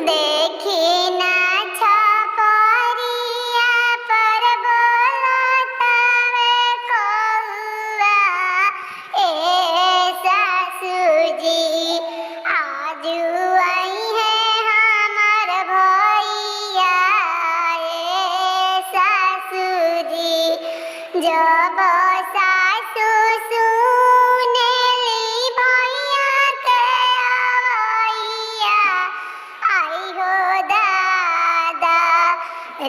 देखी ना छपरिया पर बोलतावे कौआ। ए सासुजी आजू आई है हमर भैया। ए सासुजी जब सासु सुनेली भैया के आवैया। आई हो दादा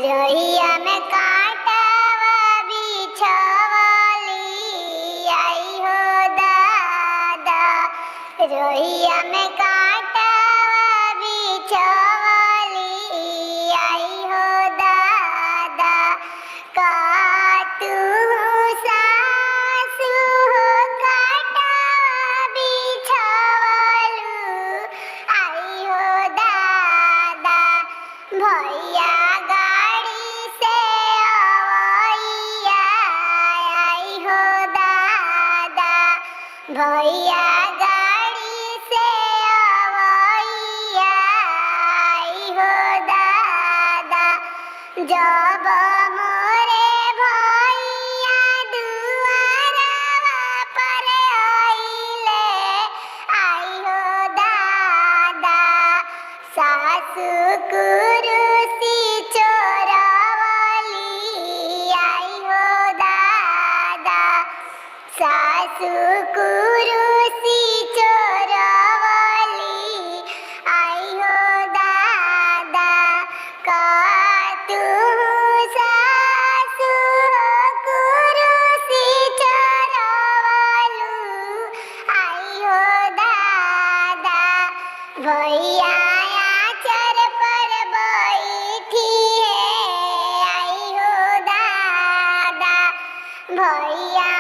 रोहिया में कांटावा बिछवली। आई हो दादा रोहिया में कांटावा बिछवली। आई हो दादा का तू सासु कांटावा बिछवलू। आई हो दादा भैया गाड़ी से आवैया। आई हो दादा भैया गाड़ी से आवैया। आई हो दादा जब मोरे भैया दुआरवा पर आइले। आई हो दादा सासु कुरुसी चोरवली। आई हो दादा सासु कुरुसी चोरवली। आई हो दादा का तू सासु कुरुसी चोरवलू। आई हो दादा भैया आचर पर बैठी है। आई हो दादा भैया